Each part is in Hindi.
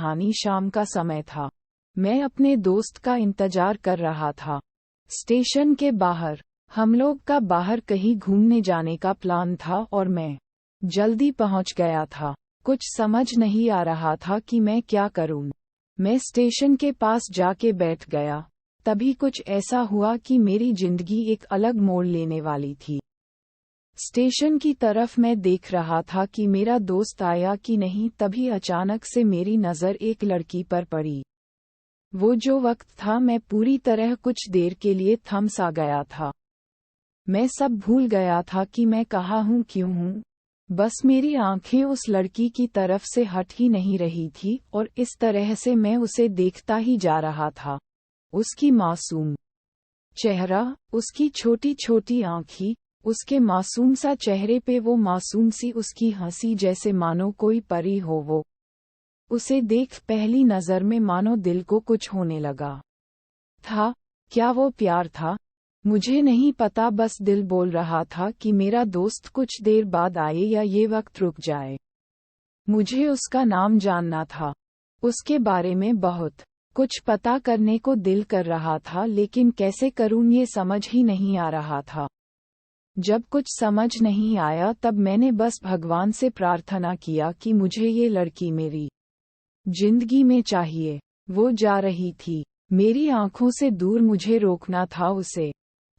सुहानी शाम का समय था। मैं अपने दोस्त का इंतजार कर रहा था। स्टेशन के बाहर हम लोग का बाहर कहीं घूमने जाने का प्लान था और मैं जल्दी पहुंच गया था। कुछ समझ नहीं आ रहा था कि मैं क्या करूं। मैं स्टेशन के पास जाके बैठ गया। तभी कुछ ऐसा हुआ कि मेरी जिंदगी एक अलग मोड़ लेने वाली थी। स्टेशन की तरफ मैं देख रहा था कि मेरा दोस्त आया कि नहीं, तभी अचानक से मेरी नज़र एक लड़की पर पड़ी। वो जो वक्त था, मैं पूरी तरह कुछ देर के लिए थम सा गया था। मैं सब भूल गया था कि मैं कहाँ हूँ, क्यों हूँ। बस मेरी आंखें उस लड़की की तरफ से हट ही नहीं रही थी और इस तरह से मैं उसे देखता ही जा रहा था। उसकी मासूम चेहरा, उसकी छोटी छोटी आँखें, उसके मासूम सा चेहरे पे वो मासूम सी उसकी हंसी, जैसे मानो कोई परी हो वो। उसे देख पहली नज़र में मानो दिल को कुछ होने लगा था। क्या वो प्यार था? मुझे नहीं पता, बस दिल बोल रहा था कि मेरा दोस्त कुछ देर बाद आए या ये वक्त रुक जाए। मुझे उसका नाम जानना था। उसके बारे में बहुत कुछ पता करने को दिल कर रहा था, लेकिन कैसे करूं ये समझ ही नहीं आ रहा था। जब कुछ समझ नहीं आया तब मैंने बस भगवान से प्रार्थना किया कि मुझे ये लड़की मेरी जिंदगी में चाहिए। वो जा रही थी, मेरी आंखों से दूर, मुझे रोकना था उसे।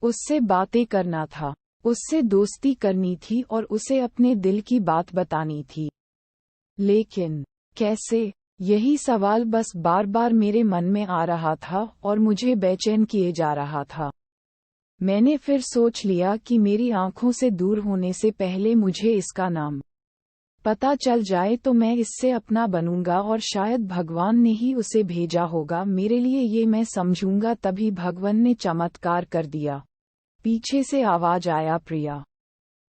उससे बातें करना था, उससे दोस्ती करनी थी और उसे अपने दिल की बात बतानी थी। लेकिन कैसे? यही सवाल बस बार बार मेरे मन में आ रहा था और मुझे बेचैन किए जा रहा था। मैंने फिर सोच लिया कि मेरी आंखों से दूर होने से पहले मुझे इसका नाम पता चल जाए तो मैं इससे अपना बनूंगा और शायद भगवान ने ही उसे भेजा होगा मेरे लिए, ये मैं समझूंगा। तभी भगवान ने चमत्कार कर दिया। पीछे से आवाज आया, प्रिया,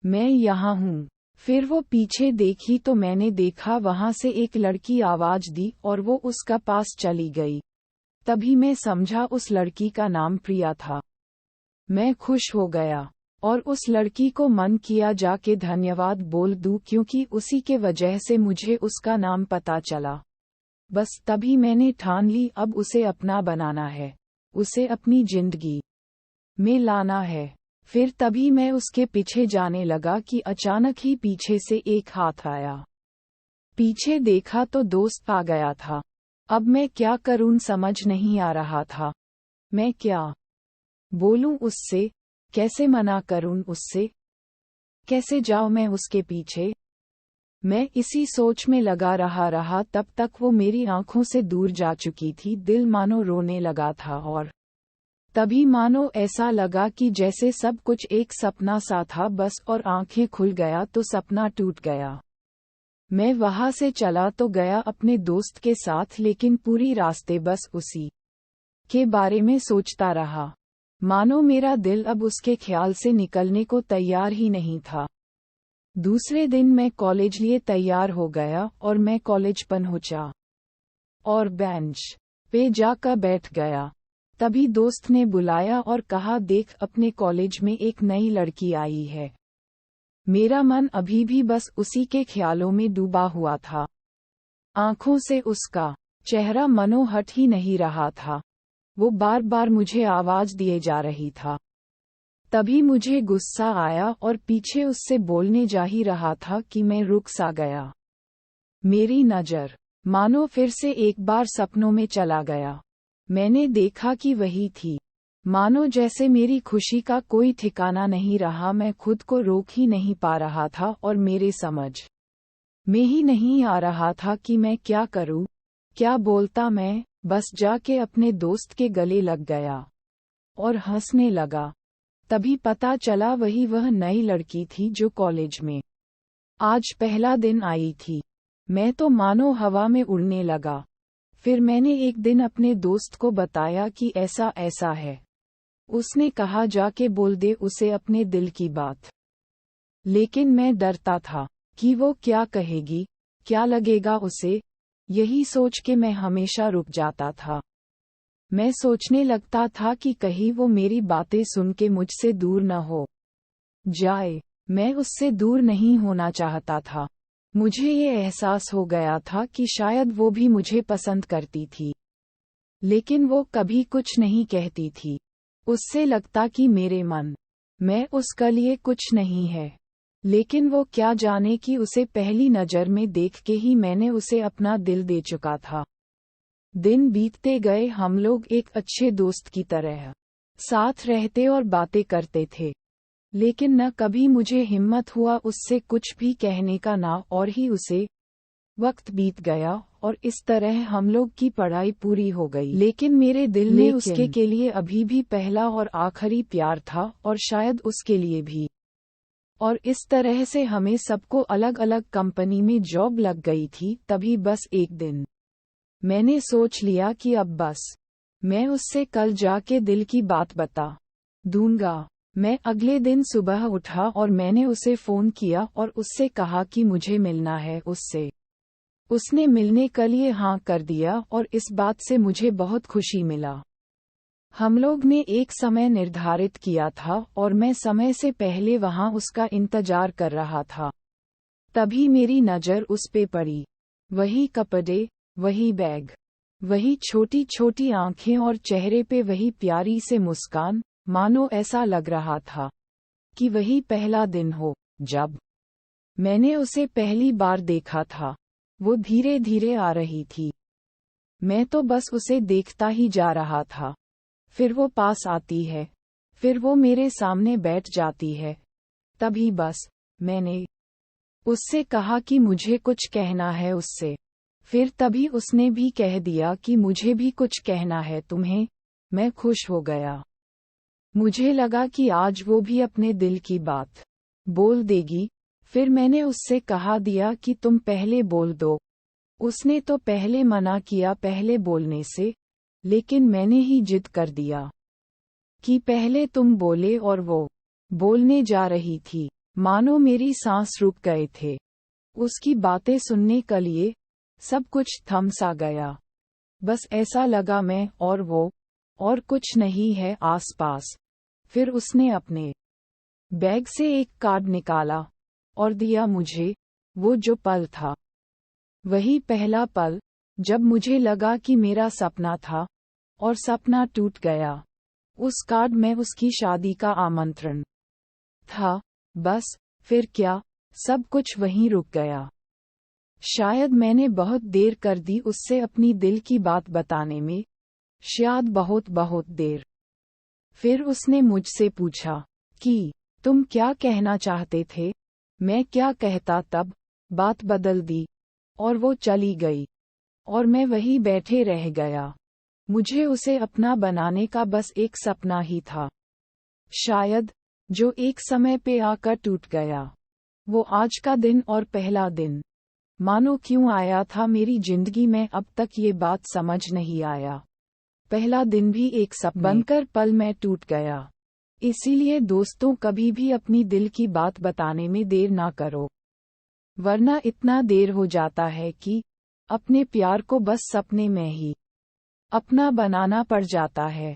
मैं यहाँ हूँ। फिर वो पीछे देखी तो मैंने देखा वहां से एक लड़की आवाज दी और वो उसका पास चली गई। तभी मैं समझा उस लड़की का नाम प्रिया था। मैं खुश हो गया और उस लड़की को मन किया जाके धन्यवाद बोल दूं, क्योंकि उसी के वजह से मुझे उसका नाम पता चला। बस तभी मैंने ठान ली, अब उसे अपना बनाना है, उसे अपनी जिंदगी में लाना है। फिर तभी मैं उसके पीछे जाने लगा कि अचानक ही पीछे से एक हाथ आया। पीछे देखा तो दोस्त आ गया था। अब मैं क्या करूं समझ नहीं आ रहा था। मैं क्या बोलूं उससे, कैसे मना करूं उससे, कैसे जाऊं मैं उसके पीछे। मैं इसी सोच में लगा रहा तब तक वो मेरी आंखों से दूर जा चुकी थी। दिल मानो रोने लगा था और तभी मानो ऐसा लगा कि जैसे सब कुछ एक सपना सा था बस, और आंखें खुल गया तो सपना टूट गया। मैं वहां से चला तो गया अपने दोस्त के साथ, लेकिन पूरी रास्ते बस उसी के बारे में सोचता रहा। मानो मेरा दिल अब उसके ख्याल से निकलने को तैयार ही नहीं था। दूसरे दिन मैं कॉलेज लिए तैयार हो गया और मैं कॉलेज पहुंचा और बेंच पे जाकर बैठ गया। तभी दोस्त ने बुलाया और कहा, देख, अपने कॉलेज में एक नई लड़की आई है। मेरा मन अभी भी बस उसी के ख्यालों में डूबा हुआ था। आंखों से उसका चेहरा मनो हट ही नहीं रहा था। वो बार बार मुझे आवाज दिए जा रही था। तभी मुझे गुस्सा आया और पीछे उससे बोलने जा ही रहा था कि मैं रुक सा गया। मेरी नज़र मानो फिर से एक बार सपनों में चला गया। मैंने देखा कि वही थी। मानो जैसे मेरी खुशी का कोई ठिकाना नहीं रहा। मैं खुद को रोक ही नहीं पा रहा था और मेरे समझ में ही नहीं आ रहा था कि मैं क्या करूं, क्या बोलता। मैं बस जाके अपने दोस्त के गले लग गया और हंसने लगा। तभी पता चला वह नई लड़की थी जो कॉलेज में आज पहला दिन आई थी। मैं तो मानो हवा में उड़ने लगा। फिर मैंने एक दिन अपने दोस्त को बताया कि ऐसा ऐसा है। उसने कहा, जाके बोल दे उसे अपने दिल की बात। लेकिन मैं डरता था कि वो क्या कहेगी, क्या लगेगा उसे। यही सोच के मैं हमेशा रुक जाता था। मैं सोचने लगता था कि कहीं वो मेरी बातें सुन के मुझसे दूर न हो जाए। मैं उससे दूर नहीं होना चाहता था। मुझे ये एहसास हो गया था कि शायद वो भी मुझे पसंद करती थी, लेकिन वो कभी कुछ नहीं कहती थी। उससे लगता कि मेरे मन में उसके लिए कुछ नहीं है, लेकिन वो क्या जाने कि उसे पहली नज़र में देख के ही मैंने उसे अपना दिल दे चुका था। दिन बीतते गए, हम लोग एक अच्छे दोस्त की तरह साथ रहते और बातें करते थे, लेकिन न कभी मुझे हिम्मत हुआ उससे कुछ भी कहने का, ना और ही उसे। वक्त बीत गया और इस तरह हम लोग की पढ़ाई पूरी हो गई, लेकिन मेरे दिल में उसके के लिए अभी भी पहला और आखिरी प्यार था, और शायद उसके लिए भी। और इस तरह से हमें सबको अलग अलग कंपनी में जॉब लग गई थी। तभी बस एक दिन मैंने सोच लिया कि अब बस मैं उससे कल जाके दिल की बात बता दूंगा। मैं अगले दिन सुबह उठा और मैंने उसे फ़ोन किया और उससे कहा कि मुझे मिलना है उससे। उसने मिलने के लिए हाँ कर दिया और इस बात से मुझे बहुत खुशी मिला। हम लोग ने एक समय निर्धारित किया था और मैं समय से पहले वहाँ उसका इंतजार कर रहा था। तभी मेरी नज़र उस पे पड़ी। वही कपड़े, वही बैग, वही छोटी छोटी आंखें और चेहरे पे वही प्यारी से मुस्कान, मानो ऐसा लग रहा था कि वही पहला दिन हो जब मैंने उसे पहली बार देखा था। वो धीरे धीरे आ रही थी। मैं तो बस उसे देखता ही जा रहा था। फिर वो पास आती है, फिर वो मेरे सामने बैठ जाती है। तभी बस मैंने उससे कहा कि मुझे कुछ कहना है उससे। फिर तभी उसने भी कह दिया कि मुझे भी कुछ कहना है तुम्हें। मैं खुश हो गया। मुझे लगा कि आज वो भी अपने दिल की बात बोल देगी। फिर मैंने उससे कहा दिया कि तुम पहले बोल दो। उसने तो पहले मना किया पहले बोलने से, लेकिन मैंने ही जिद कर दिया कि पहले तुम बोले, और वो बोलने जा रही थी। मानो मेरी सांस रुक गए थे। उसकी बातें सुनने के लिए सब कुछ थम सा गया। बस ऐसा लगा मैं और वो, और कुछ नहीं है आसपास। फिर उसने अपने बैग से एक कार्ड निकाला और दिया मुझे। वो जो पल था, वही पहला पल जब मुझे लगा कि मेरा सपना था और सपना टूट गया। उस कार्ड में उसकी शादी का आमंत्रण था। बस फिर क्या, सब कुछ वहीं रुक गया। शायद मैंने बहुत देर कर दी उससे अपनी दिल की बात बताने में, शायद बहुत बहुत देर। फिर उसने मुझसे पूछा कि तुम क्या कहना चाहते थे। मैं क्या कहता, तब बात बदल दी और वो चली गई और मैं वहीं बैठे रह गया। मुझे उसे अपना बनाने का बस एक सपना ही था, शायद, जो एक समय पे आकर टूट गया। वो आज का दिन और पहला दिन मानो क्यों आया था मेरी जिंदगी में, अब तक ये बात समझ नहीं आया। पहला दिन भी एक सपना बनकर पल में टूट गया। इसीलिए दोस्तों, कभी भी अपनी दिल की बात बताने में देर ना करो, वरना इतना देर हो जाता है कि अपने प्यार को बस सपने में ही अपना बनाना पड़ जाता है।